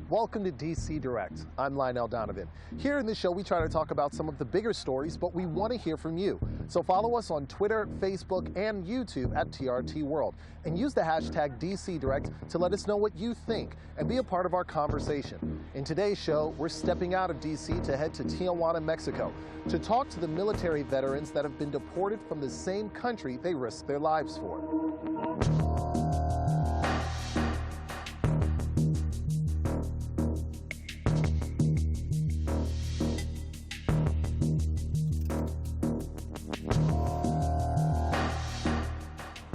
Welcome to DC Direct. I'm Lionel Donovan. Here in this show, we try to talk about some of the bigger stories, but we want to hear from you. So follow us on Twitter, Facebook, and YouTube at TRT World, and use the hashtag DC Direct to let us know what you think and be a part of our conversation. In today's show, we're stepping out of DC to head to Tijuana, Mexico, to talk to the military veterans that have been deported from the same country they risked their lives for.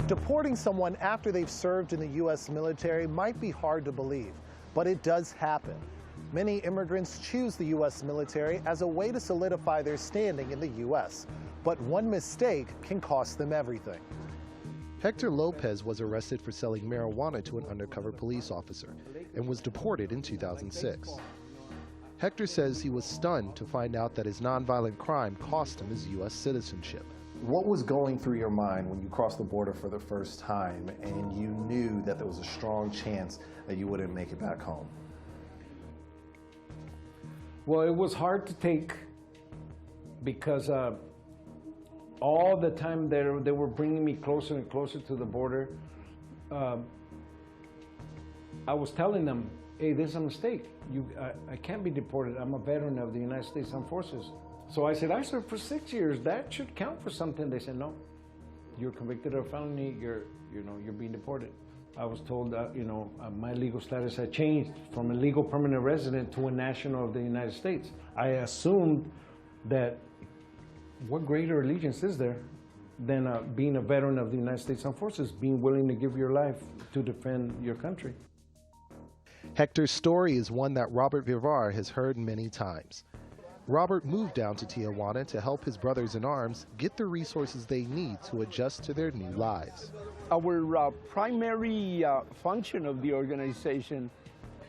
Deporting someone after they've served in the U.S. military might be hard to believe, but it does happen. Many immigrants choose the U.S. military as a way to solidify their standing in the U.S., but one mistake can cost them everything. Hector Lopez was arrested for selling marijuana to an undercover police officer and was deported in 2006. Hector says he was stunned to find out that his nonviolent crime cost him his U.S. citizenship. What was going through your mind when you crossed the border for the first time and you knew that there was a strong chance that you wouldn't make it back home? Well, it was hard to take because all the time they were bringing me closer and closer to the border. I was telling them, hey, this is a mistake. I can't be deported. I'm a veteran of the United States Armed Forces. So I said, I served for 6 years. That should count for something. They said, no, you're convicted of a felony. You're being deported. I was told that, my legal status had changed from a legal permanent resident to a national of the United States. I assumed that what greater allegiance is there than being a veteran of the United States Armed Forces, being willing to give your life to defend your country. Hector's story is one that Robert Vivar has heard many times. Robert moved down to Tijuana to help his brothers in arms get the resources they need to adjust to their new lives. Our primary function of the organization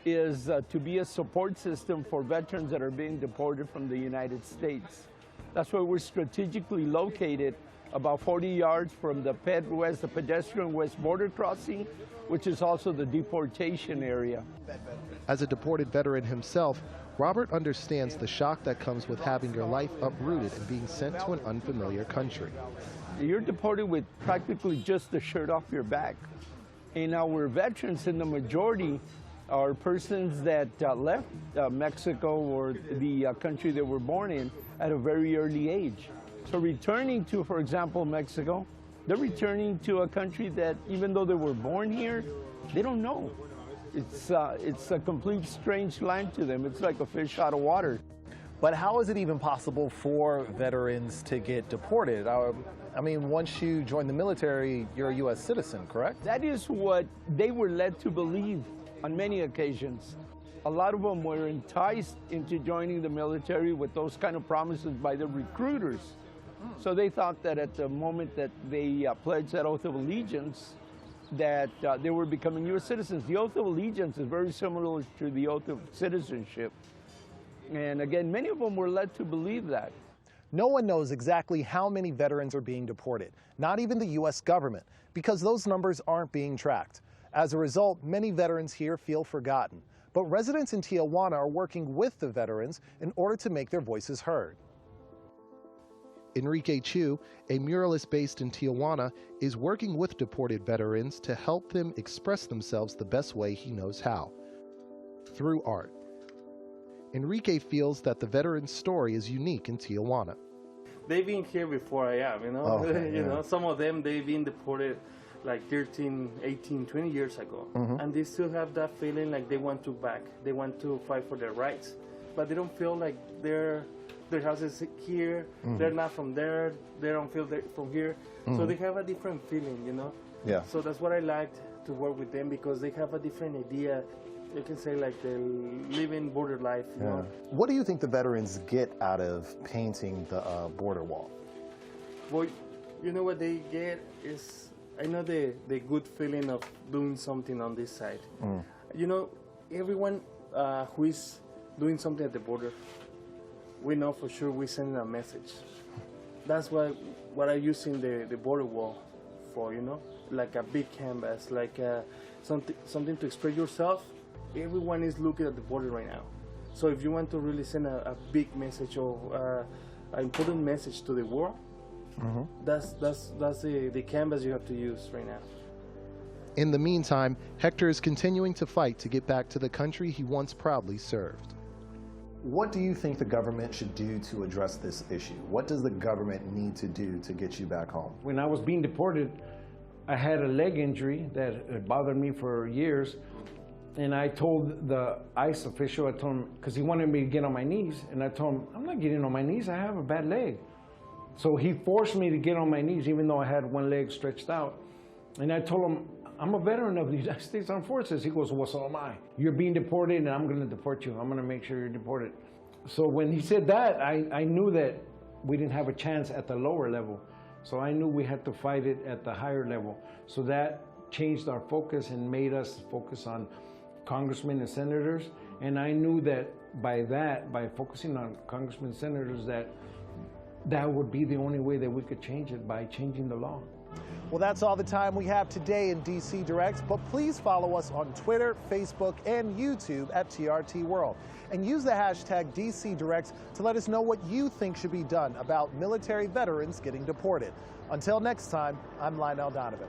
is to be a support system for veterans that are being deported from the United States. That's why we're strategically located about 40 yards from the PED West, the pedestrian west border crossing, which is also the deportation area. As a deported veteran himself, Robert understands the shock that comes with having your life uprooted and being sent to an unfamiliar country. You're deported with practically just the shirt off your back. And our veterans, in the majority, are persons that left Mexico or the country they were born in at a very early age. So returning to, for example, Mexico, they're returning to a country that, even though they were born here, they don't know. It's a complete strange land to them. It's like a fish out of water. But how is it even possible for veterans to get deported? I mean, once you join the military, you're a U.S. citizen, correct? That is what they were led to believe on many occasions. A lot of them were enticed into joining the military with those kind of promises by the recruiters. So they thought that at the moment that they pledged that oath of allegiance, that they were becoming U.S. citizens. The oath of allegiance is very similar to the oath of citizenship. And again, many of them were led to believe that. No one knows exactly how many veterans are being deported, not even the U.S. government, because those numbers aren't being tracked. As a result, many veterans here feel forgotten. But residents in Tijuana are working with the veterans in order to make their voices heard. Enrique Chiu, a muralist based in Tijuana, is working with deported veterans to help them express themselves the best way he knows how, through art. Enrique feels that the veteran's story is unique in Tijuana. They've been here before I am, Some of them, they've been deported like 13, 18, 20 years ago. And they still have that feeling like they want to back. They want to fight for their rights. But they don't feel like their house is here, they're not from there, they don't feel they're from here. So they have a different feeling, Yeah. So that's what I liked to work with them, because they have a different idea. You can say like they live in border life. You know? What do you think the veterans get out of painting the border wall? Well, you know what they get is, I know the good feeling of doing something on this side. Everyone who is doing something at the border, we know for sure we're sending a message. That's what I'm using the border wall for, like a big canvas, like something to express yourself, everyone is looking at the border right now. So if you want to really send a big message or an important message to the world, that's the canvas you have to use right now. In the meantime, Hector is continuing to fight to get back to the country he once proudly served. What do you think the government should do to address this issue? What does the government need to do to get you back home? When I was being deported, I had a leg injury that bothered me for years. And I told the ICE official, I told him, because he wanted me to get on my knees, and I told him, I'm not getting on my knees, I have a bad leg. So he forced me to get on my knees, even though I had one leg stretched out. And I told him, I'm a veteran of the United States Armed Forces. He goes, well, so am I. You're being deported, and I'm going to deport you. I'm going to make sure you're deported. So when he said that, I knew that we didn't have a chance at the lower level. So I knew we had to fight it at the higher level. So that changed our focus and made us focus on congressmen and senators. And I knew that by focusing on congressmen and senators, that would be the only way that we could change it, by changing the law. Well, that's all the time we have today in DC Directs, but please follow us on Twitter, Facebook, and YouTube at TRT World. And use the hashtag DC Directs to let us know what you think should be done about military veterans getting deported. Until next time, I'm Lionel Donovan.